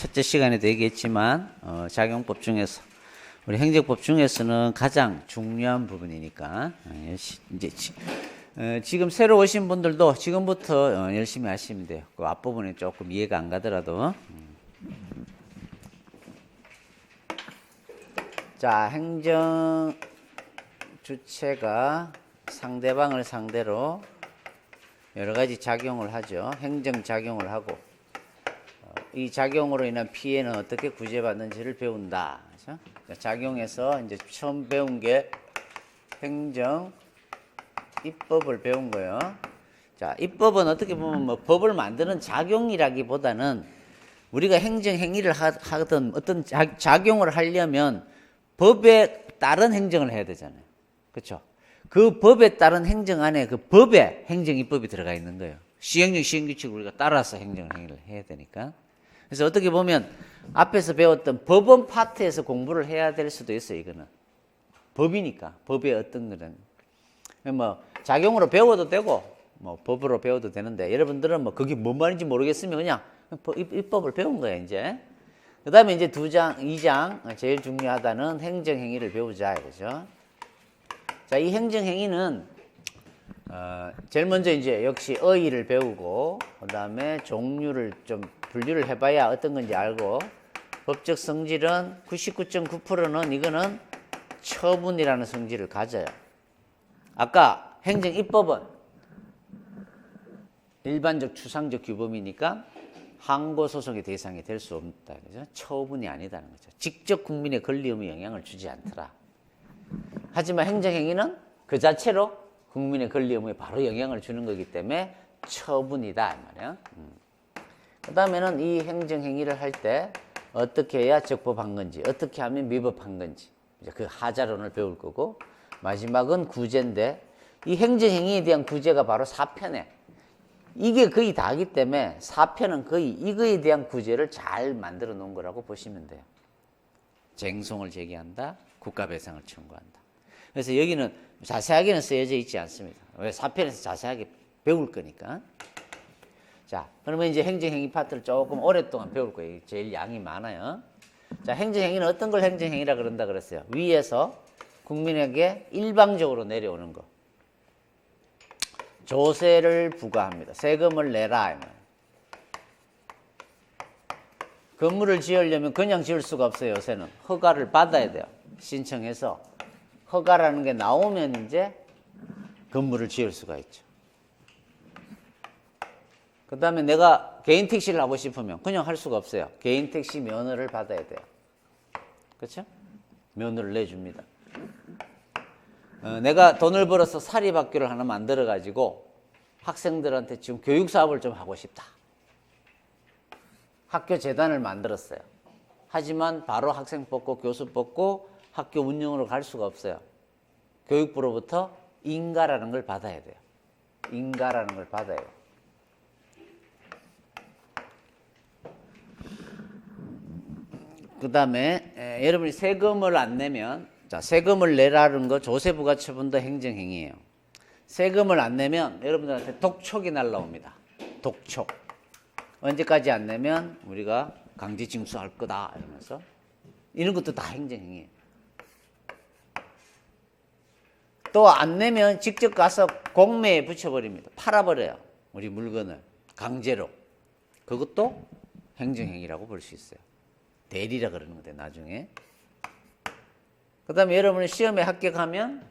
첫째 시간에도 얘기했지만 작용법 중에서 우리 행정법 중에서는 가장 중요한 부분이니까 이제 지금 새로 오신 분들도 지금부터 열심히 하시면 돼요. 그 앞부분에 조금 이해가 안 가더라도. 자, 행정 주체가 상대방을 상대로 여러 가지 작용을 하죠. 행정 작용을 하고 이 작용으로 인한 피해는 어떻게 구제받는지를 배운다. 그렇죠? 작용에서 이제 처음 배운 게 행정 입법을 배운 거예요. 자, 입법은 어떻게 보면 뭐 법을 만드는 작용이라기보다는 우리가 행정 행위를 하든 어떤 작용을 하려면 법에 따른 행정을 해야 되잖아요. 그렇죠? 그 법에 따른 행정 안에 그 법에 행정 입법이 들어가 있는 거예요. 시행령 시행규칙을 우리가 따라서 행정 행위를 해야 되니까. 그래서 어떻게 보면 앞에서 배웠던 법원 파트에서 공부를 해야 될 수도 있어요. 이거는 법이니까 법의 어떤 거는 뭐 작용으로 배워도 되고 뭐 법으로 배워도 되는데 여러분들은 뭐 그게 뭔 말인지 모르겠으면 그냥 입법을 배운 거예요. 이제 그 다음에 이제 2장 제일 중요하다는 행정행위를 배우자 이거죠. 자, 이 행정행위는 제일 먼저 이제 역시 어휘를 배우고 그 다음에 종류를 좀 분류를 해봐야 어떤 건지 알고 법적 성질은 99.9%는 이거는 처분이라는 성질을 가져요. 아까 행정입법은 일반적 추상적 규범이니까 항고소송의 대상이 될 수 없다. 그죠? 처분이 아니다는 거죠. 직접 국민의 권리의무에 영향을 주지 않더라. 하지만 행정행위는 그 자체로 국민의 권리 의무에 바로 영향을 주는 거기 때문에 처분이다 이 말이야. 그 다음에는 이 행정행위를 할 때 어떻게 해야 적법한 건지 어떻게 하면 미법한 건지 이제 그 하자론을 배울 거고 마지막은 구제인데 이 행정행위에 대한 구제가 바로 4편에 이게 거의 다기 때문에 4편은 거의 이거에 대한 구제를 잘 만들어 놓은 거라고 보시면 돼요. 쟁송을 제기한다, 국가배상을 청구한다. 그래서 여기는 자세하게는 쓰여져 있지 않습니다. 왜? 4편에서 자세하게 배울 거니까. 자, 그러면 이제 행정행위 파트를 조금 오랫동안 배울 거예요. 제일 양이 많아요. 자, 행정행위는 어떤 걸 행정행위라 그런다 그랬어요? 위에서 국민에게 일방적으로 내려오는 거. 조세를 부과합니다. 세금을 내라. 건물을 지으려면 그냥 지을 수가 없어요. 요새는 허가를 받아야 돼요. 신청해서 허가라는 게 나오면 이제 건물을 지을 수가 있죠. 그 다음에 내가 개인 택시를 하고 싶으면 그냥 할 수가 없어요. 개인 택시 면허를 받아야 돼요. 그렇죠? 면허를 내줍니다. 내가 돈을 벌어서 사립학교를 하나 만들어 가지고 학생들한테 지금 교육 사업을 좀 하고 싶다. 학교 재단을 만들었어요. 하지만 바로 학생 뽑고 교수 뽑고 학교 운영으로 갈 수가 없어요. 교육부로부터 인가라는 걸 받아야 돼요. 인가라는 걸 받아야 돼요. 그 다음에 여러분이 세금을 안 내면 자, 세금을 내라는 거 조세부가처분도 행정행위예요. 세금을 안 내면 여러분들한테 독촉이 날라옵니다. 독촉. 언제까지 안 내면 우리가 강제징수할 거다 이러면서 이런 것도 다 행정행위예요. 또 안 내면 직접 가서 공매에 붙여버립니다. 팔아버려요. 우리 물건을 강제로. 그것도 행정행위라고 볼 수 있어요. 대리라 그러는 건데 나중에. 그 다음에 여러분이 시험에 합격하면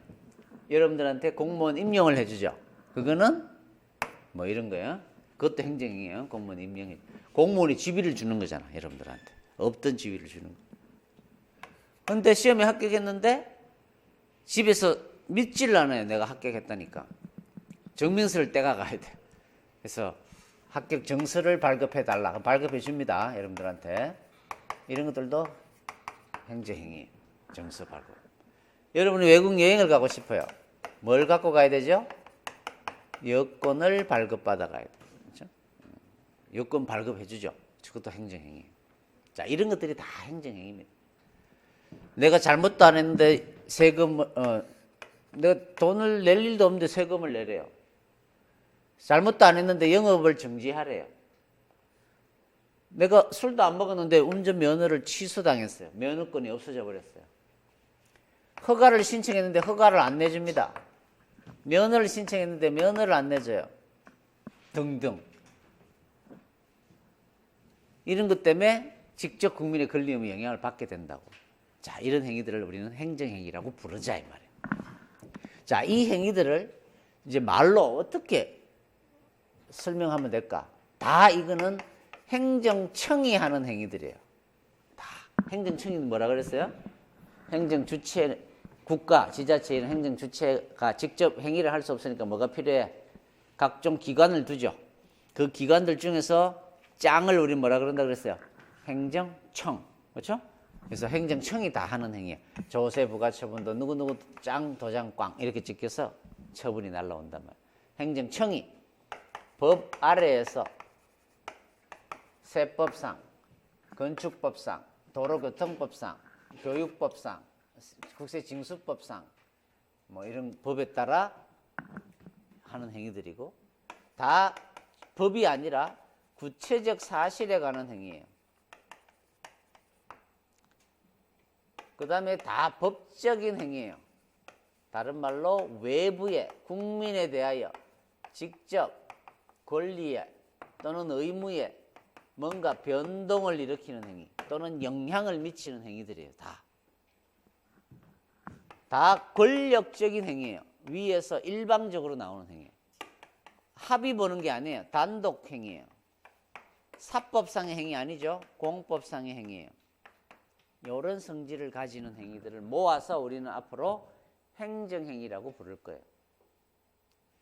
여러분들한테 공무원 임용을 해주죠. 그거는 뭐 이런 거예요. 그것도 행정이에요. 공무원 임명이. 공무원이 지위를 주는 거잖아. 여러분들한테. 없던 지위를 주는 거. 근데 시험에 합격했는데 집에서 믿지를 않아요. 내가 합격했다니까. 증명서를 떼가 가야 돼. 그래서 합격 정서를 발급해달라. 발급해 줍니다. 여러분들한테. 이런 것들도 행정행위. 정서 발급. 여러분이 외국 여행을 가고 싶어요. 뭘 갖고 가야 되죠? 여권을 발급받아 가야 돼요. 그렇죠? 여권 발급해 주죠. 그것도 행정행위. 자, 이런 것들이 다 행정행위입니다. 내가 잘못도 안 했는데 내가 돈을 낼 일도 없는데 세금을 내래요. 잘못도 안 했는데 영업을 정지하래요. 내가 술도 안 먹었는데 운전면허를 취소당했어요. 면허권이 없어져 버렸어요. 허가를 신청했는데 허가를 안 내줍니다. 면허를 신청했는데 면허를 안 내줘요. 등등. 이런 것 때문에 직접 국민의 권리의무 영향을 받게 된다고. 자, 이런 행위들을 우리는 행정행위라고 부르자 이 말이에요. 자, 이 행위들을 이제 말로 어떻게 설명하면 될까? 다 이거는 행정청이 하는 행위들이에요. 다. 행정청이 뭐라 그랬어요? 행정주체, 국가, 지자체 이런 행정주체가 직접 행위를 할 수 없으니까 뭐가 필요해? 각종 기관을 두죠. 그 기관들 중에서 짱을 우리 뭐라 그런다 그랬어요? 행정청. 그렇죠? 그래서 행정청이 다 하는 행위예요. 조세 부가처분도 누구누구 짱 도장 꽝 이렇게 찍혀서 처분이 날라온단 말이에요. 행정청이 법 아래에서 세법상, 건축법상, 도로교통법상, 교육법상, 국세징수법상 뭐 이런 법에 따라 하는 행위들이고 다 법이 아니라 구체적 사실에 관한 행위예요. 그 다음에 다 법적인 행위예요. 다른 말로 외부에 국민에 대하여 직접 권리에 또는 의무에 뭔가 변동을 일으키는 행위 또는 영향을 미치는 행위들이에요. 다 권력적인 행위예요. 위에서 일방적으로 나오는 행위예요. 합의 보는 게 아니에요. 단독 행위예요. 사법상의 행위 아니죠. 공법상의 행위예요. 이런 성질을 가지는 행위들을 모아서 우리는 앞으로 행정행위라고 부를 거예요.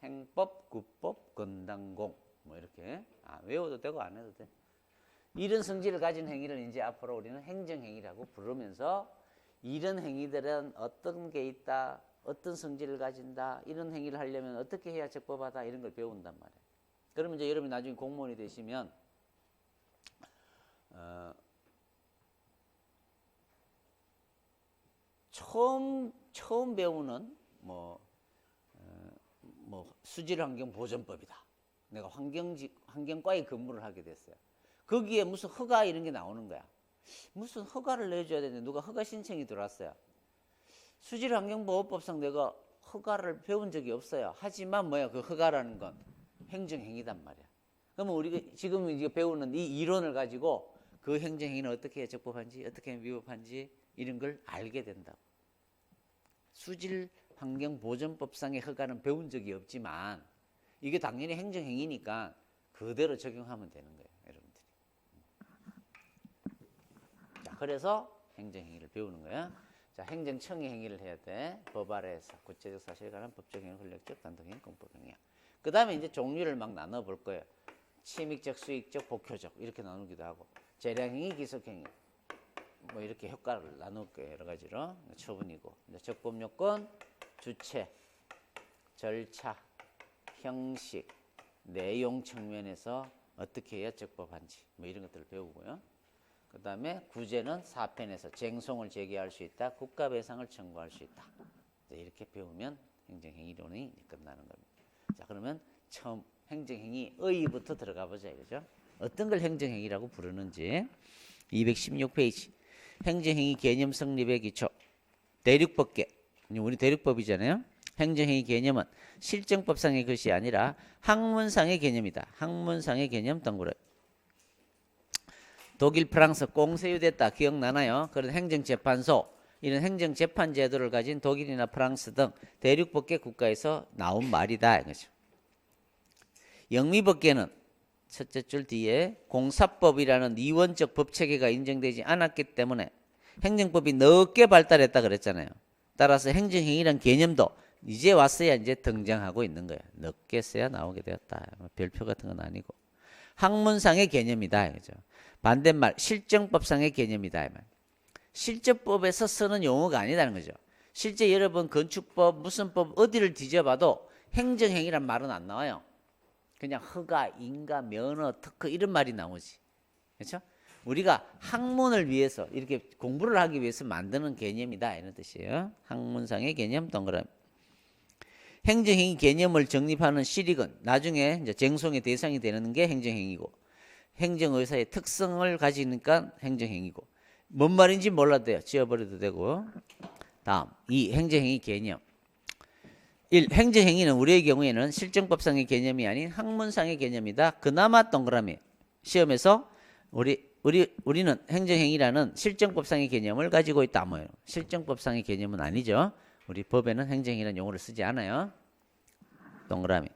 행법, 구법, 건당공 뭐 이렇게 외워도 되고 안 해도 돼. 이런 성질을 가진 행위를 이제 앞으로 우리는 행정행위라고 부르면서 이런 행위들은 어떤 게 있다, 어떤 성질을 가진다, 이런 행위를 하려면 어떻게 해야 적법하다 이런 걸 배운단 말이에요. 그러면 이제 여러분이 나중에 공무원이 되시면 처음 배우는 뭐 수질환경보전법이다. 내가 환경과에 근무를 하게 됐어요. 거기에 무슨 허가 이런 게 나오는 거야. 무슨 허가를 내줘야 되는데 누가 허가 신청이 들어왔어요. 수질환경보호법상 내가 허가를 배운 적이 없어요. 하지만 그 허가라는 건 행정행위단 말이야. 그러면 우리가 지금 이제 배우는 이 이론을 가지고 그 행정행위는 어떻게 해야 적법한지 어떻게 하면 위법한지 이런 걸 알게 된다고. 수질환경보전법상의 허가는 배운 적이 없지만 이게 당연히 행정행위니까 그대로 적용하면 되는 거예요. 여러분들이. 자, 그래서 행정행위를 배우는 거야. 자, 행정청의 행위를 해야 돼. 법 아래에서 구체적 사실에 관한 법적 행위, 권력적, 단독행위, 공법 행위. 그 다음에 이제 종류를 막 나눠볼 거예요. 침익적, 수익적, 복효적 이렇게 나누기도 하고 재량행위, 기속행위 뭐 이렇게 효과를 나눌 거예요. 여러 가지로 처분이고 이제 적법요건, 주체, 절차, 형식, 내용 측면에서 어떻게 해야 적법한지 뭐 이런 것들을 배우고요. 그 다음에 구제는 4편에서 쟁송을 제기할 수 있다. 국가배상을 청구할 수 있다. 이렇게 배우면 행정행위론이 끝나는 겁니다. 자, 그러면 처음 행정행위 의의부터 들어가 보자 이거죠. 어떤 걸 행정행위라고 부르는지 216페이지 행정행위 개념 성립의 기초 대륙법계 우리 대륙법이잖아요. 행정행위 개념은 실정법상의 것이 아니라 학문상의 개념이다. 학문상의 개념 동그라미. 독일, 프랑스 공세유됐다. 기억나나요? 그런 행정재판소, 이런 행정재판 제도를 가진 독일이나 프랑스 등 대륙법계 국가에서 나온 말이다. 이거죠. 영미법계는 첫째 줄 뒤에 공사법이라는 이원적 법체계가 인정되지 않았기 때문에 행정법이 늦게 발달했다 그랬잖아요. 따라서 행정행위란 개념도 이제 왔어야 이제 등장하고 있는 거예요. 늦게 써야 나오게 되었다. 별표 같은 건 아니고. 학문상의 개념이다. 그죠? 반대말 실정법상의 개념이다. 실제법에서 쓰는 용어가 아니다는 거죠. 실제 여러분 건축법, 무슨 법 어디를 뒤져봐도 행정행위란 말은 안 나와요. 그냥 허가, 인가, 면허, 특허 이런 말이 나오지. 그렇죠? 우리가 학문을 위해서 이렇게 공부를 하기 위해서 만드는 개념이다 이런 뜻이에요. 학문상의 개념 동그라미. 행정행위 개념을 정립하는 실익은 나중에 이제 쟁송의 대상이 되는 게 행정행위고 행정의사의 특성을 가지니까 행정행위고 뭔 말인지 몰라도 돼요. 지워버려도 되고. 다음 2. 행정행위 개념. 1. 행정행위는 우리의 경우에는 실정법상의 개념이 아닌 학문상의 개념이다. 그나마 동그라미. 시험에서 우리는 행정행위라는 실정법상의 개념을 가지고 있다. 뭐예요? 실정법상의 개념은 아니죠. 우리 법에는 행정행위라는 용어를 쓰지 않아요. 동그라미.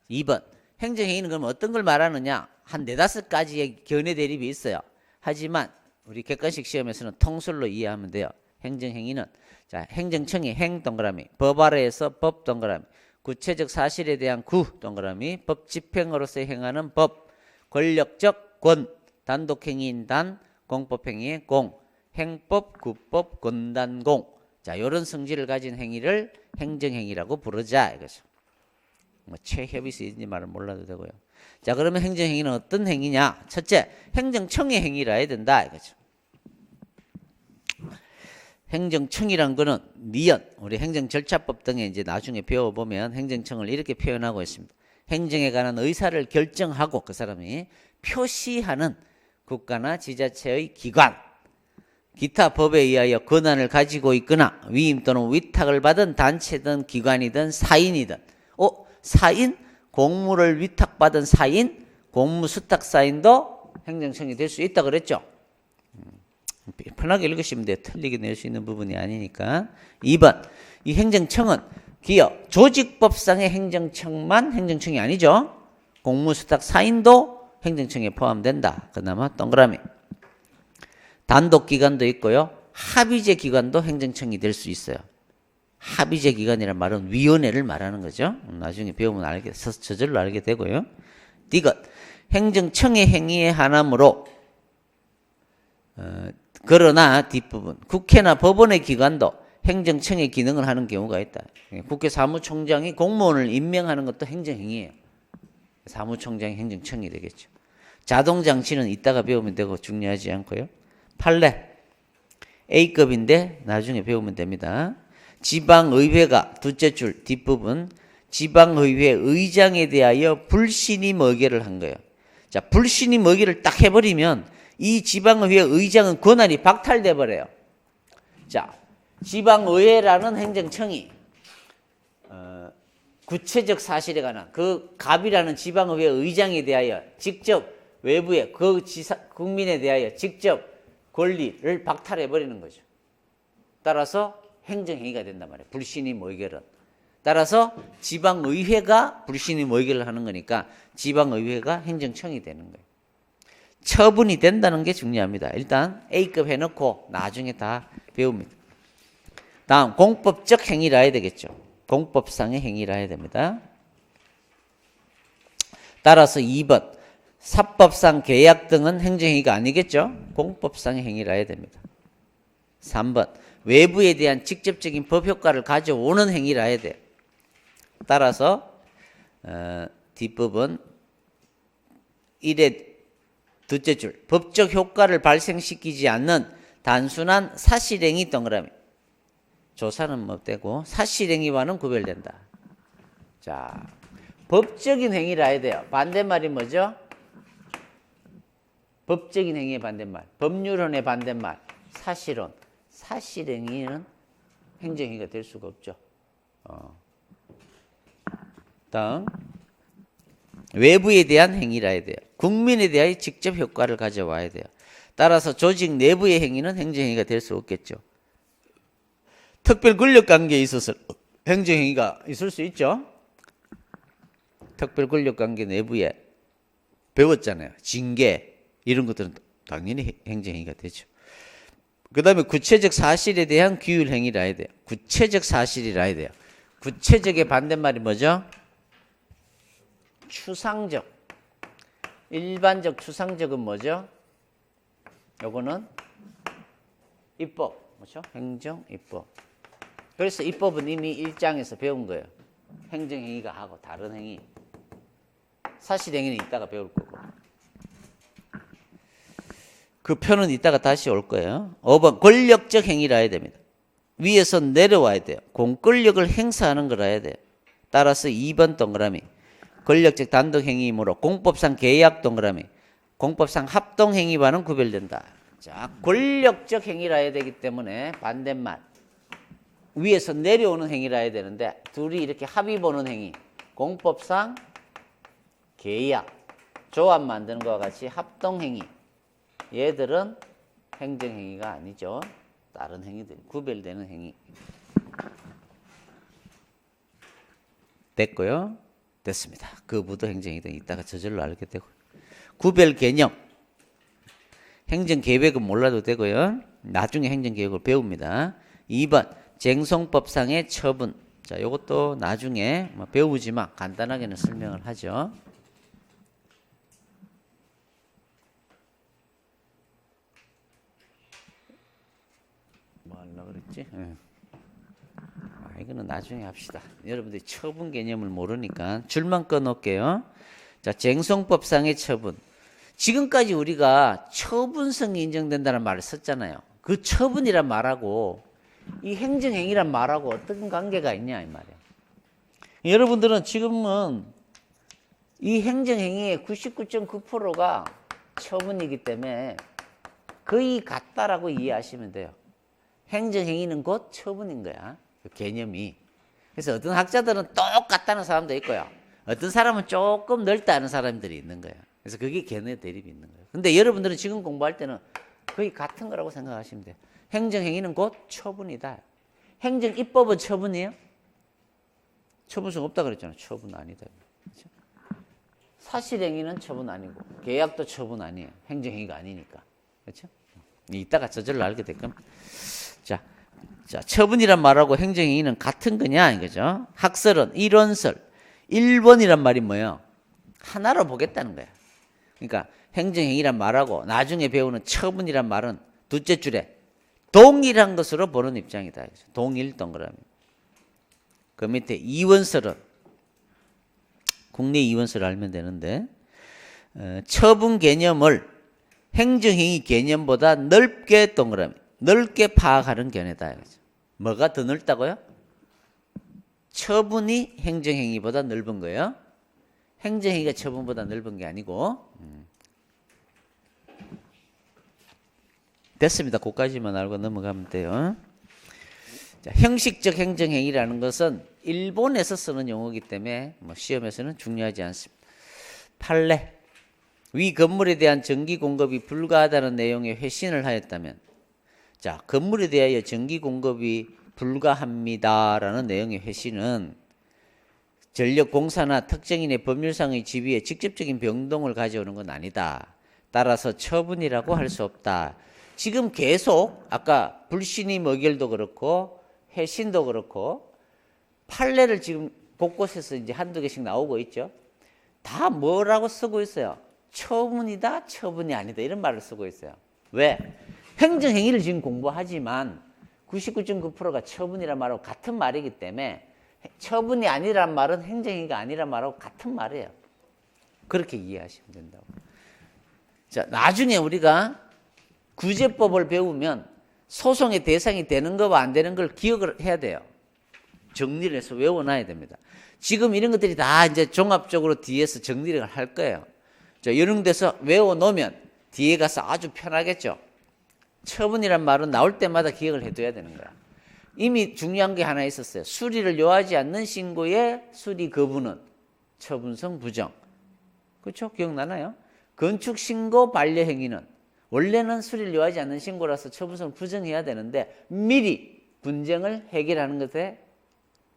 2번. 행정행위는 그럼 어떤 걸 말하느냐? 한 4-5가지의 견해 대립이 있어요. 하지만 우리 객관식 시험에서는 통술로 이해하면 돼요. 행정행위는 자, 행정청의 행 동그라미, 법 아래에서 법 동그라미, 구체적 사실에 대한 구 동그라미, 법 집행으로서 행하는 법, 권력적 권, 단독행위인 단, 공법행위의 공, 행법, 구법, 권단공. 자, 이런 성질을 가진 행위를 행정행위라고 부르자 이거죠. 뭐 최협이 쓰이는지 말은 몰라도 되고요. 자, 그러면 행정행위는 어떤 행위냐? 첫째, 행정청의 행위라 해야 된다 이거죠. 행정청이란 거는 미연, 우리 행정절차법 등에 이제 나중에 배워보면 행정청을 이렇게 표현하고 있습니다. 행정에 관한 의사를 결정하고 그 사람이 표시하는 국가나 지자체의 기관, 기타 법에 의하여 권한을 가지고 있거나 위임 또는 위탁을 받은 단체든 기관이든 사인이든. 사인? 공무를 위탁받은 사인? 공무수탁사인도 행정청이 될 수 있다 그랬죠. 편하게 읽으시면 돼요. 틀리게 낼 수 있는 부분이 아니니까. 2번. 이 행정청은 기업, 조직법상의 행정청만 행정청이 아니죠. 공무수탁사인도 행정청에 포함된다. 그나마 동그라미. 단독기관도 있고요. 합의제 기관도 행정청이 될 수 있어요. 합의제 기관이란 말은 위원회를 말하는 거죠. 나중에 배우면 저절로 알게 되고요. 디귿. 행정청의 행위에 한하므로 그러나 뒷부분 국회나 법원의 기관도 행정청의 기능을 하는 경우가 있다. 국회 사무총장이 공무원을 임명하는 것도 행정행위예요. 사무총장이 행정청이 되겠죠. 자동장치는 이따가 배우면 되고 중요하지 않고요. 판례 A급인데 나중에 배우면 됩니다. 지방의회가 둘째 줄 뒷부분 지방의회 의장에 대하여 불신임 의결을 한 거예요. 자, 불신임 의결을 딱 해버리면 이 지방의회 의장은 권한이 박탈돼 버려요. 자, 지방의회라는 행정청이 구체적 사실에 관한 그 갑이라는 지방의회 의장에 대하여 직접 외부에 그 국민에 대하여 직접 권리를 박탈해 버리는 거죠. 따라서 행정행위가 된단 말이에요. 불신임 의결은. 따라서 지방의회가 불신임 의결을 하는 거니까 지방의회가 행정청이 되는 거예요. 처분이 된다는 게 중요합니다. 일단 A급 해놓고 나중에 다 배웁니다. 다음 공법적 행위라 해야 되겠죠. 공법상의 행위라 해야 됩니다. 따라서 2번 사법상 계약 등은 행정행위가 아니겠죠. 공법상의 행위라 해야 됩니다. 3번 외부에 대한 직접적인 법 효과를 가져오는 행위라 해야 돼요. 따라서 뒷부분 1의 둘째 줄 법적 효과를 발생시키지 않는 단순한 사실행위 동그라미. 조사는 뭐 되고 사실행위와는 구별된다. 자, 법적인 행위라 해야 돼요. 반대말이 뭐죠? 법적인 행위의 반대말. 법률론의 반대말. 사실론. 사실행위는 행정행위가 될 수가 없죠. 다음 외부에 대한 행위라 해야 돼요. 국민에 대하여 직접 효과를 가져와야 돼요. 따라서 조직 내부의 행위는 행정행위가 될 수 없겠죠. 특별 권력 관계에 있어서 행정행위가 있을 수 있죠. 특별 권력 관계 내부에 배웠잖아요. 징계 이런 것들은 당연히 행정행위가 되죠. 그 다음에 구체적 사실에 대한 규율행위라 해야 돼요. 구체적 사실이라 해야 돼요. 구체적의 반대말이 뭐죠? 추상적. 일반적 추상적은 뭐죠? 요거는 입법. 뭐죠? 행정, 입법. 그래서 입법은 이미 1장에서 배운 거예요. 행정행위가 하고 다른 행위. 사실행위는 이따가 배울 거고. 그 표는 이따가 다시 올 거예요. 5번 권력적 행위라 해야 됩니다. 위에서 내려와야 돼요. 공권력을 행사하는 거라 해야 돼요. 따라서 2번 동그라미. 권력적 단독 행위이므로 공법상 계약 동그라미. 공법상 합동행위와는 구별된다. 자, 권력적 행위라 해야 되기 때문에 반대말. 위에서 내려오는 행위라 해야 되는데 둘이 이렇게 합의 보는 행위. 공법상 계약, 조합 만드는 것과 같이 합동행위. 얘들은 행정행위가 아니죠. 다른 행위들, 구별되는 행위. 됐고요. 됐습니다. 거부도 행정행위 등 이따가 저절로 알게 되고. 구별 개념. 행정계획은 몰라도 되고요. 나중에 행정계획을 배웁니다. 2번 쟁송법상의 처분. 자, 이것도 나중에 배우지만 간단하게는 설명을 하죠. 뭐 하려고 그랬지? 이거는 나중에 합시다. 여러분들이 처분 개념을 모르니까 줄만 꺼놓을게요. 자, 쟁송법상의 처분. 지금까지 우리가 처분성이 인정된다는 말을 썼잖아요. 그 처분이란 말하고 이 행정행위란 말하고 어떤 관계가 있냐 이 말이에요. 여러분들은 지금은 이 행정행위의 99.9%가 처분이기 때문에 거의 같다라고 이해하시면 돼요. 행정행위는 곧 처분인 거야. 그 개념이. 그래서 어떤 학자들은 똑같다는 사람도 있고요. 어떤 사람은 조금 넓다는 사람들이 있는 거예요. 그래서 그게 견해 대립이 있는 거예요. 근데 여러분들은 지금 공부할 때는 거의 같은 거라고 생각하시면 돼요. 행정행위는 곧 처분이다. 행정입법은 처분이에요? 처분성 없다 그랬잖아요. 처분 아니다. 그렇죠? 사실행위는 처분 아니고 계약도 처분 아니에요. 행정행위가 아니니까. 그렇죠? 이따가 저절로 알게 될 겁니다. 자, 처분이란 말하고 행정행위는 같은 거냐 이거죠. 학설은 이론설. 1번이란 말이 뭐예요? 하나로 보겠다는 거야. 그러니까 행정행위란 말하고 나중에 배우는 처분이란 말은 둘째 줄에 동일한 것으로 보는 입장이다. 동일 동그라미. 그 밑에 이원설은 국내 이원설을 알면 되는데 처분 개념을 행정행위 개념보다 넓게 동그라미 넓게 파악하는 견해다. 뭐가 더 넓다고요? 처분이 행정행위보다 넓은 거예요. 행정행위가 처분보다 넓은 게 아니고. 됐습니다. 그까지만 알고 넘어가면 돼요. 자, 형식적 행정행위라는 것은 일본에서 쓰는 용어이기 때문에 시험에서는 중요하지 않습니다. 판례. 위 건물에 대한 전기 공급이 불가하다는 내용의 회신을 하였다면, 자, 건물에 대하여 전기 공급이 불가합니다라는 내용의 회신은 전력공사나 특정인의 법률상의 지위에 직접적인 변동을 가져오는 건 아니다. 따라서 처분이라고 할 수 없다. 지금 계속 아까 불신임 의결도 그렇고 회신도 그렇고 판례를 지금 곳곳에서 이제 한두 개씩 나오고 있죠. 다 뭐라고 쓰고 있어요? 처분이다, 처분이 아니다 이런 말을 쓰고 있어요. 왜? 행정행위를 지금 공부하지만 99.9%가 처분이란 말하고 같은 말이기 때문에 처분이 아니란 말은 행정행위가 아니란 말하고 같은 말이에요. 그렇게 이해하시면 된다고. 자, 나중에 우리가 구제법을 배우면 소송의 대상이 되는 거와 안 되는 걸 기억을 해야 돼요. 정리를 해서 외워놔야 됩니다. 지금 이런 것들이 다 이제 종합적으로 뒤에서 정리를 할 거예요. 자, 이런 데서 외워놓으면 뒤에 가서 아주 편하겠죠. 처분이란 말은 나올 때마다 기억을 해둬야 되는 거야. 이미 중요한 게 하나 있었어요. 수리를 요하지 않는 신고의 수리 거부는 처분성 부정. 그렇죠? 기억나나요? 건축신고 반려행위는 원래는 수리를 요하지 않는 신고라서 처분성을 부정해야 되는데 미리 분쟁을 해결하는 것에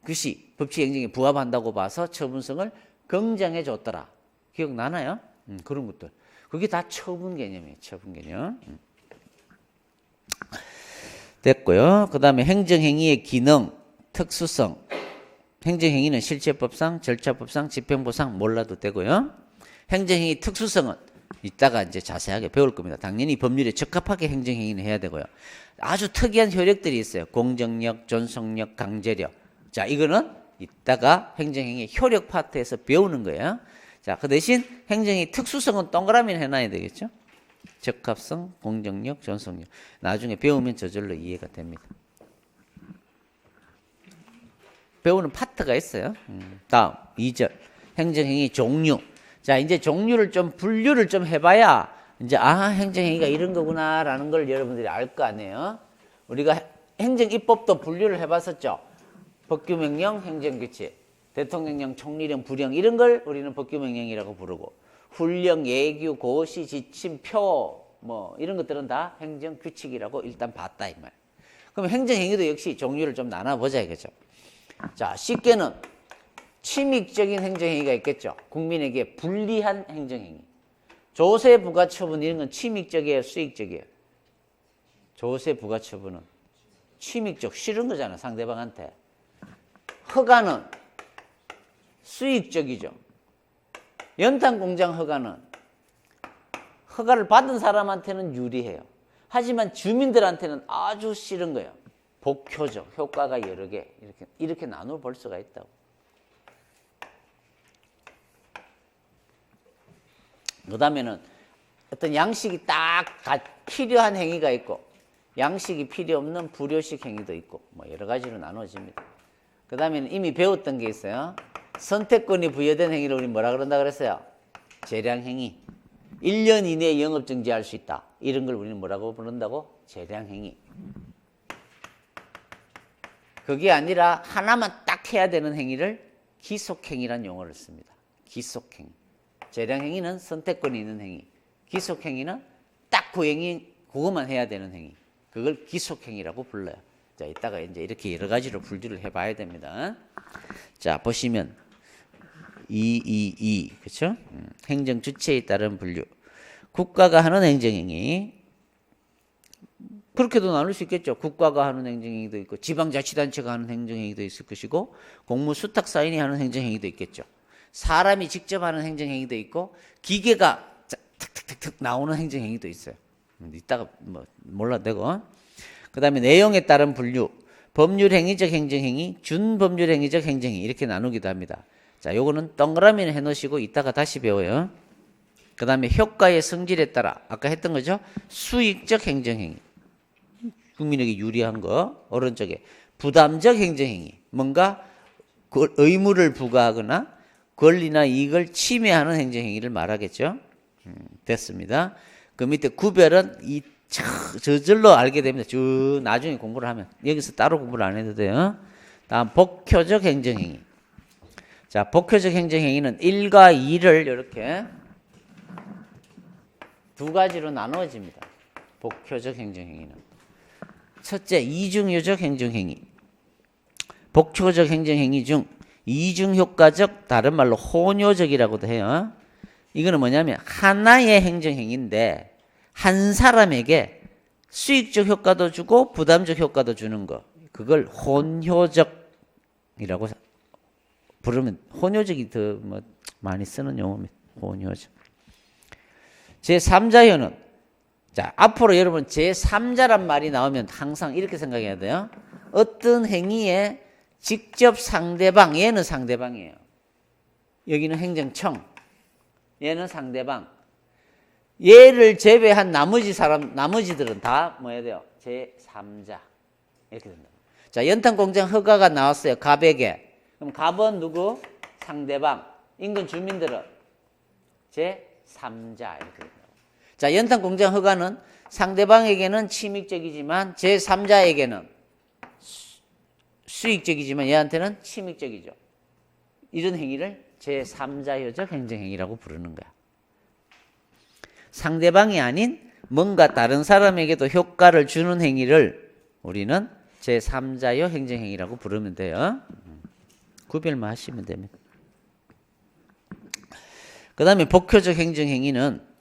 그것이 법치행정에 부합한다고 봐서 처분성을 긍정해 줬더라. 기억나나요? 그런 것들. 그게 다 처분 개념이에요. 처분 개념. 됐고요. 그 다음에 행정행위의 기능, 특수성. 행정행위는 실체법상, 절차법상, 집행법상 몰라도 되고요. 행정행위 특수성은 이따가 이제 자세하게 배울 겁니다. 당연히 법률에 적합하게 행정행위는 해야 되고요. 아주 특이한 효력들이 있어요. 공정력, 존속력, 강제력. 자, 이거는 이따가 행정행위 효력 파트에서 배우는 거예요. 자, 그 대신 행정행위 특수성은 동그라미를 해놔야 되겠죠. 적합성, 공정력, 존속력. 나중에 배우면 저절로 이해가 됩니다. 배우는 파트가 있어요. 다음 2절 행정행위 종류. 자, 이제 종류를 좀 분류를 좀 해봐야 이제 행정행위가 이런 거구나라는 걸 여러분들이 알 거 아니에요. 우리가 행정입법도 분류를 해봤었죠. 법규명령, 행정규칙, 대통령령, 총리령, 부령 이런 걸 우리는 법규명령이라고 부르고 훈령, 예규, 고시, 지침, 표 뭐 이런 것들은 다 행정규칙이라고 일단 봤다 이 말. 그럼 행정행위도 역시 종류를 좀 나눠보자 이거죠. 자, 쉽게는 침익적인 행정행위가 있겠죠. 국민에게 불리한 행정행위. 조세 부가처분 이런 건 침익적이에요, 수익적이에요? 조세 부가처분은 침익적, 싫은 거잖아 상대방한테. 허가는 수익적이죠. 연탄공장 허가는 허가를 받은 사람한테는 유리해요. 하지만 주민들한테는 아주 싫은 거예요. 복효적, 효과가 여러 개 이렇게 나눠 볼 수가 있다고. 그 다음에는 어떤 양식이 딱 필요한 행위가 있고 양식이 필요 없는 불효식 행위도 있고 뭐 여러 가지로 나눠집니다. 그 다음에는 이미 배웠던 게 있어요. 선택권이 부여된 행위를 우리 뭐라 그런다 그랬어요? 재량행위. 1년 이내에 영업 정지할 수 있다. 이런 걸 우리는 뭐라고 부른다고? 재량행위. 그게 아니라 하나만 딱 해야 되는 행위를 기속행위란 용어를 씁니다. 기속행위. 재량행위는 선택권이 있는 행위. 기속행위는 딱 그 행위, 그것만 해야 되는 행위. 그걸 기속행위라고 불러요. 자, 이따가 이제 이렇게 여러 가지로 분류를 해봐야 됩니다. 자, 보시면 222, 그렇죠? 행정 주체에 따른 분류. 국가가 하는 행정행위. 그렇게도 나눌 수 있겠죠. 국가가 하는 행정행위도 있고 지방자치단체가 하는 행정행위도 있을 것이고 공무수탁사인이 하는 행정행위도 있겠죠. 사람이 직접 하는 행정행위도 있고 기계가 탁탁탁탁 나오는 행정행위도 있어요. 이따가 뭐 몰라도 되고. 그 다음에 내용에 따른 분류. 법률행위적 행정행위, 준법률행위적 행정행위 이렇게 나누기도 합니다. 자, 요거는 동그라미는 해놓으시고 이따가 다시 배워요. 그 다음에 효과의 성질에 따라 아까 했던 거죠. 수익적 행정행위. 국민에게 유리한 거. 오른쪽에 부담적 행정행위. 뭔가 의무를 부과하거나 권리나 이익을 침해하는 행정행위를 말하겠죠. 됐습니다. 그 밑에 구별은 저절로 알게 됩니다. 나중에 공부를 하면. 여기서 따로 공부를 안 해도 돼요. 다음 복효적 행정행위. 자, 복효적 행정행위는 1과 2를 이렇게 두 가지로 나누어집니다. 복효적 행정행위는. 첫째, 이중효적 행정행위. 복효적 행정행위 중 이중효과적, 다른 말로 혼효적이라고도 해요. 이거는 뭐냐면 하나의 행정행위인데 한 사람에게 수익적 효과도 주고 부담적 효과도 주는 거. 그걸 혼효적이라고 부르면 혼효적이 더 뭐 많이 쓰는 용어입니다. 혼효적. 제3자효는 자, 앞으로 여러분 제3자란 말이 나오면 항상 이렇게 생각해야 돼요. 어떤 행위에 직접 상대방, 얘는 상대방이에요. 여기는 행정청, 얘는 상대방. 얘를 제외한 나머지들은 다 뭐 해야 돼요? 제3자. 이렇게 된다. 자, 연탄공장 허가가 나왔어요. 갑에게. 그럼 갑은 누구? 상대방. 인근 주민들은 제3자. 이렇게 된다. 자, 연탄공장 허가는 상대방에게는 침익적이지만 제3자에게는 수익적이지만 얘한테는 침익적이죠. 이런 행위를 제3자효적 행정행위라고 부르는 거야. 상대방이 아닌 뭔가 다른 사람에게도 효과를 주는 행위를 우리는 제3자효 행정행위라고 부르면 돼요. 구별만 하시면 됩니다. 그 다음에 복효적 행정행위는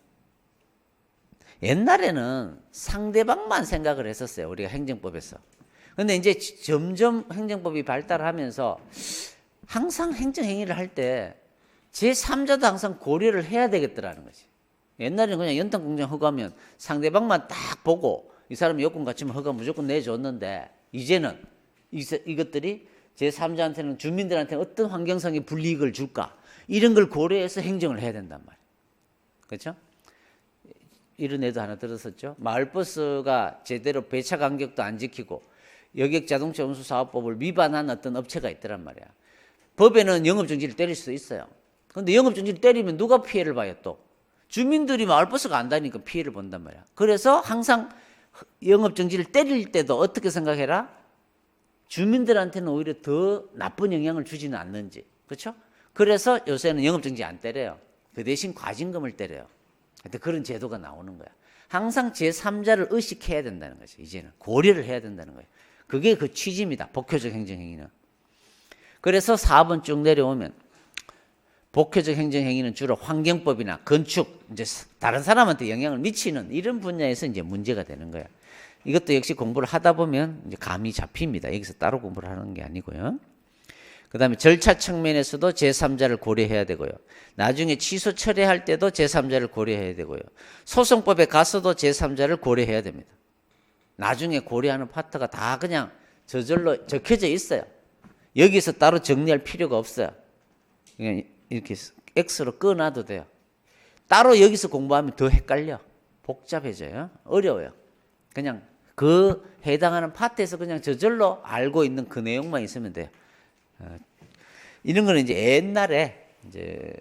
옛날에는 상대방만 생각을 했었어요. 우리가 행정법에서. 근데 이제 점점 행정법이 발달하면서 항상 행정행위를 할 때 제3자도 항상 고려를 해야 되겠더라는 거지. 옛날에는 그냥 연탄공장 허가하면 상대방만 딱 보고 이 사람이 여건 갖추면 허가 무조건 내줬는데 이제는 이것들이 제3자한테는 주민들한테는 어떤 환경상의 불이익을 줄까 이런 걸 고려해서 행정을 해야 된단 말이에요. 그렇죠? 이런 애도 하나 들었었죠. 마을버스가 제대로 배차 간격도 안 지키고 여객자동차 운수사업법을 위반한 어떤 업체가 있더란 말이야. 법에는 영업정지를 때릴 수 있어요. 근데 영업정지를 때리면 누가 피해를 봐요 또? 주민들이 마을버스가 안 다니니까 피해를 본단 말이야. 그래서 항상 영업정지를 때릴 때도 어떻게 생각해라? 주민들한테는 오히려 더 나쁜 영향을 주지는 않는지. 그렇죠? 그래서 요새는 영업정지 안 때려요. 그 대신 과징금을 때려요. 근데 그런 제도가 나오는 거야. 항상 제3자를 의식해야 된다는 거죠. 이제는 고려를 해야 된다는 거예요. 그게 그 취지입니다. 복효적 행정행위는. 그래서 4번 쭉 내려오면 복효적 행정행위는 주로 환경법이나 건축, 이제 다른 사람한테 영향을 미치는 이런 분야에서 이제 문제가 되는 거예요. 이것도 역시 공부를 하다 보면 이제 감이 잡힙니다. 여기서 따로 공부를 하는 게 아니고요. 그 다음에 절차 측면에서도 제3자를 고려해야 되고요. 나중에 취소 철회할 때도 제3자를 고려해야 되고요. 소송법에 가서도 제3자를 고려해야 됩니다. 나중에 고려하는 파트가 다 그냥 저절로 적혀져 있어요. 여기서 따로 정리할 필요가 없어요. 그냥 이렇게 X로 꺼놔도 돼요. 따로 여기서 공부하면 더 헷갈려. 복잡해져요. 어려워요. 그냥 그 해당하는 파트에서 그냥 저절로 알고 있는 그 내용만 있으면 돼요. 이런 거는 이제 옛날에 이제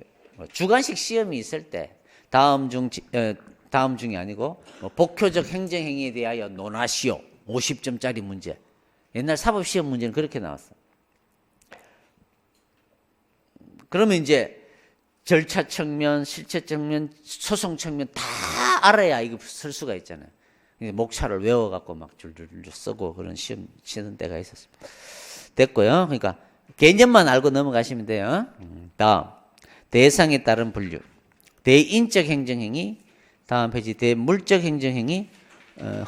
주관식 시험이 있을 때 다음 중이 아니고 복효적 행정행위에 대하여 논하시오. 50점짜리 문제. 옛날 사법시험 문제는 그렇게 나왔어. 그러면 이제 절차 측면, 실체 측면, 소송 측면 다 알아야 이거 쓸 수가 있잖아요. 목차를 외워갖고 막 줄줄 쓰고 그런 시험 치는 때가 있었습니다. 됐고요. 그러니까 개념만 알고 넘어가시면 돼요. 다음 대상에 따른 분류. 대인적 행정행위. 다음 페이지 대물적 행정행위.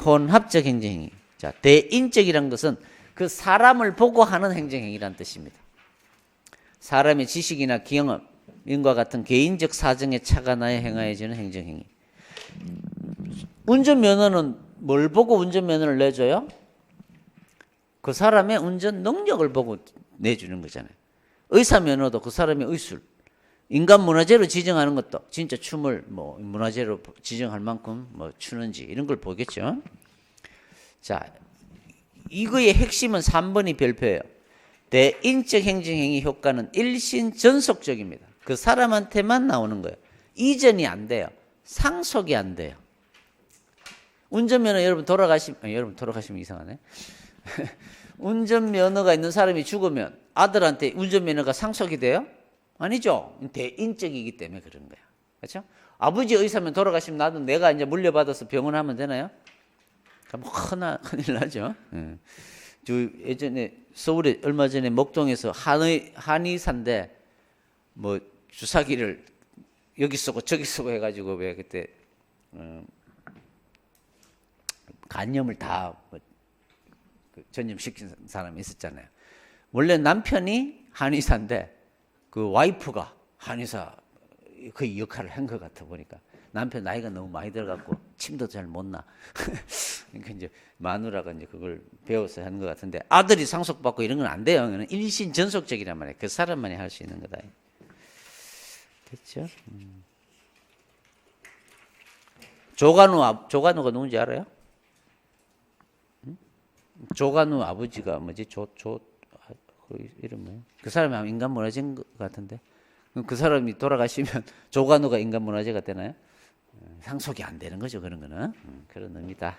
혼합적 행정행위. 자, 대인적이란 것은 그 사람을 보고 하는 행정행위란 뜻입니다. 사람의 지식이나 경험, 인과 같은 개인적 사정에 착안하여 행하여지는 행정행위. 운전면허는 뭘 보고 운전면허를 내줘요? 그 사람의 운전 능력을 보고 내주는 거잖아요. 의사면허도 그 사람의 의술. 인간문화재로 지정하는 것도 진짜 춤을 뭐 문화재로 지정할 만큼 뭐 추는지 이런 걸 보겠죠. 자, 이거의 핵심은 3번이 별표예요. 대인적 행정행위 효과는 일신전속적입니다. 그 사람한테만 나오는 거예요. 이전이 안 돼요. 상속이 안 돼요. 운전면허 여러분 돌아가시면 이상하네. 운전면허가 있는 사람이 죽으면 아들한테 운전면허가 상속이 돼요? 아니죠. 대인적이기 때문에 그런 거야. 그렇죠? 아버지 의사면 돌아가시면 나도 내가 이제 물려받아서 병원하면 되나요? 그럼 큰일 나죠. 저 예전에 서울에 얼마 전에 목동에서 한의사인데 뭐 주사기를 여기 쓰고 저기 쓰고 해가지고 왜 그때 간염을 다 전염시킨 사람이 있었잖아요. 원래 남편이 한의사인데 그 와이프가 한의사 그 역할을 한 것 같아 보니까 남편 나이가 너무 많이 들어갖고 침도 잘 못 나. 그러니까 이제 마누라가 이제 그걸 배워서 하는 것 같은데 아들이 상속받고 이런 건 안 돼요. 이거는 일신전속적이란 말이에요. 그 사람만이 할 수 있는 거다. 됐죠? 조관우가 누군지 알아요? 조관우 아버지가 뭐지? 그 이름 뭐예요? 그 사람이 인간문화재인 것 같은데 그 사람이 돌아가시면 조관우가 인간문화재가 되나요? 상속이 안 되는 거죠. 그런 거는. 그런 의미다.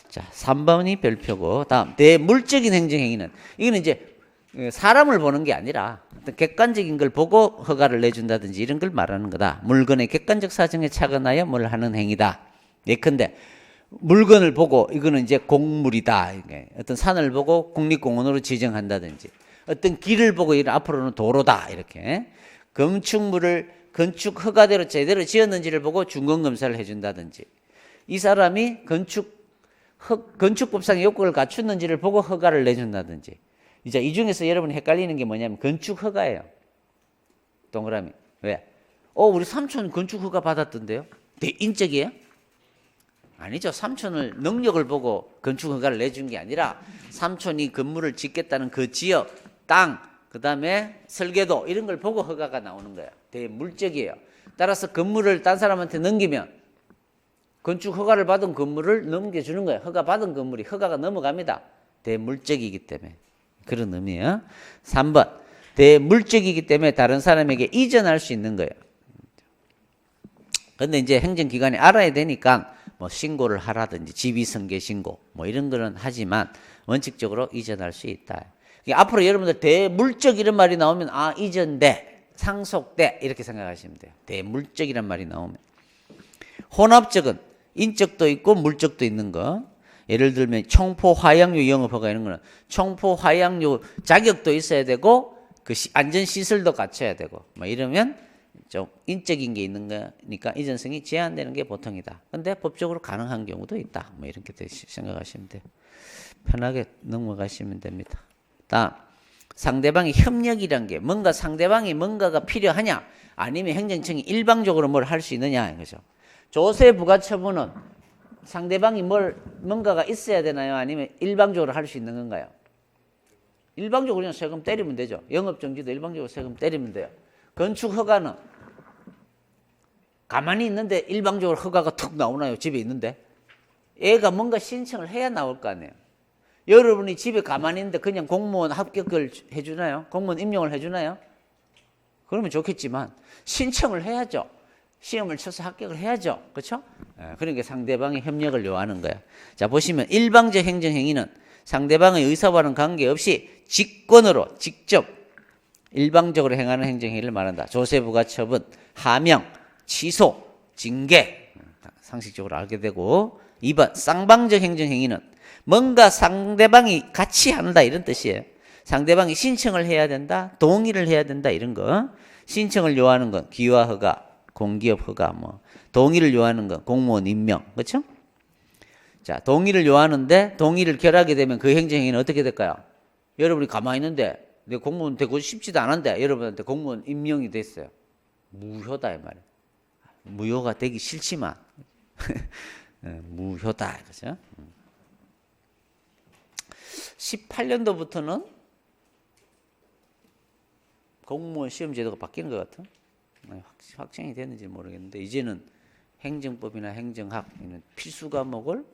자, 3번이 별표고 다음 대물적인 행정행위는 이거는 이제 사람을 보는 게 아니라 어떤 객관적인 걸 보고 허가를 내준다든지 이런 걸 말하는 거다. 물건의 객관적 사정에 착안하여 뭘 하는 행위다. 예컨대 물건을 보고 이거는 이제 공물이다. 어떤 산을 보고 국립공원으로 지정한다든지 어떤 길을 보고 이런 앞으로는 도로다. 이렇게 건축물을 건축 허가대로 제대로 지었는지를 보고 준공검사를 해준다든지 이 사람이 건축법상의 요건을 갖췄는지를 보고 허가를 내준다든지 이제 이 중에서 여러분이 헷갈리는 게 뭐냐면 건축 허가예요. 동그라미. 왜? 우리 삼촌 건축 허가 받았던데요? 대인적이에요? 아니죠. 삼촌을 능력을 보고 건축 허가를 내준 게 아니라 삼촌이 건물을 짓겠다는 그 지역, 땅, 그 다음에 설계도 이런 걸 보고 허가가 나오는 거예요. 대물적이에요. 따라서 건물을 딴 사람한테 넘기면 건축 허가를 받은 건물을 넘겨주는 거예요. 허가 받은 건물이 허가가 넘어갑니다. 대물적이기 때문에. 그런 의미예요. 3번 대물적이기 때문에 다른 사람에게 이전할 수 있는 거예요. 근데 이제 행정기관이 알아야 되니까 뭐 신고를 하라든지 지비승계 신고 뭐 이런 거는 하지만 원칙적으로 이전할 수 있다. 그러니까 앞으로 여러분들 대물적 이런 말이 나오면 아 이전돼 상속돼 이렇게 생각하시면 돼요. 대물적이란 말이 나오면. 혼합적은 인적도 있고 물적도 있는 거. 예를 들면 청포 화양유 영업허가 이런 거는 청포 화양유 자격도 있어야 되고 그 안전 시설도 갖춰야 되고 뭐 이러면 좀 인적인 게 있는 거니까 이전성이 제한되는 게 보통이다. 근데 법적으로 가능한 경우도 있다. 뭐 이렇게 생각하시면 돼요. 편하게 넘어가시면 됩니다. 다음 상대방의 협력이란 게 뭔가 상대방이 뭔가가 필요하냐 아니면 행정청이 일방적으로 뭘 할 수 있느냐 이거죠. 조세 부가처분은 상대방이 뭔가가 있어야 되나요? 아니면 일방적으로 할 수 있는 건가요? 일방적으로 그냥 세금 때리면 되죠. 영업정지도 일방적으로 세금 때리면 돼요. 건축허가는 가만히 있는데 일방적으로 허가가 툭 나오나요? 집에 있는데? 애가 뭔가 신청을 해야 나올 거 아니에요. 여러분이 집에 가만히 있는데 그냥 공무원 합격을 해주나요? 공무원 임용을 해주나요? 그러면 좋겠지만 신청을 해야죠. 시험을 쳐서 합격을 해야죠. 그렇죠? 그러니까 상대방의 협력을 요하는 거야. 자 보시면 일방적 행정행위는 상대방의 의사와는 관계없이 직권으로 직접 일방적으로 행하는 행정행위를 말한다. 조세부가처분, 하명, 취소, 징계 상식적으로 알게 되고 2번 쌍방적 행정행위는 뭔가 상대방이 같이 한다 이런 뜻이에요. 상대방이 신청을 해야 된다, 동의를 해야 된다 이런 거. 신청을 요하는 건 기와허가, 공기업 허가, 뭐 동의를 요하는 건 공무원 임명, 그렇죠? 자, 동의를 요하는데 동의를 결하게 되면 그 행정행위는 어떻게 될까요? 여러분이 가만히 있는데 내 공무원 되고 싶지도 않은데 여러분한테 공무원 임명이 됐어요. 무효다 이 말이에요. 무효가 되기 싫지만 무효다 그죠? 18년도부터는 공무원 시험 제도가 바뀌는 것 같아. 확정이 됐는지 모르겠는데 이제는 행정법이나 행정학 필수 과목을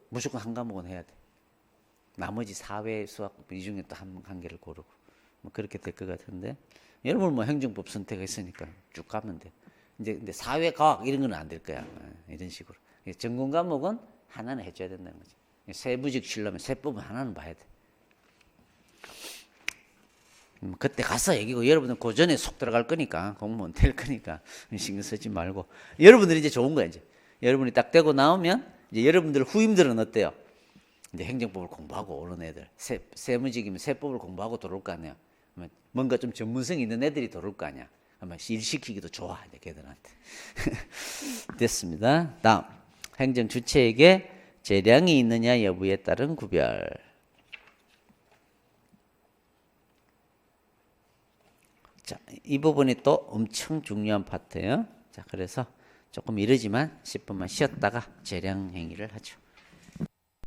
무조건 한 과목은 해야 돼. 나머지 사회, 수학 이 중에 또 한 개를 고르고 뭐 그렇게 될 것 같은데 여러분 뭐 행정법 선택했으니까 쭉 가면 돼. 이제 근데 사회, 과학 이런 건 안 될 거야. 이런 식으로 전공 과목은 하나는 해줘야 된다는 거죠. 세부직 치려면 세법은 하나는 봐야 돼. 그때 가서 얘기고 여러분들 그 전에 속 들어갈 거니까 공무원 될 거니까 신경 쓰지 말고 여러분들이 이제 좋은 거야. 이제 여러분이 딱 되고 나오면 이제 여러분들 후임들은 어때요? 이제 행정법을 공부하고 오는 애들 세무직이면 세법을 공부하고 들어올 거 아니야. 뭔가 좀 전문성이 있는 애들이 들어올 거 아니야. 아마 일 시키기도 좋아 이제 걔들한테. 됐습니다. 다음 행정 주체에게 재량이 있느냐 여부에 따른 구별. 자, 이 부분이 또 엄청 중요한 파트예요. 자, 그래서 조금 이르지만 10분만 쉬었다가 재량 행위를 하죠.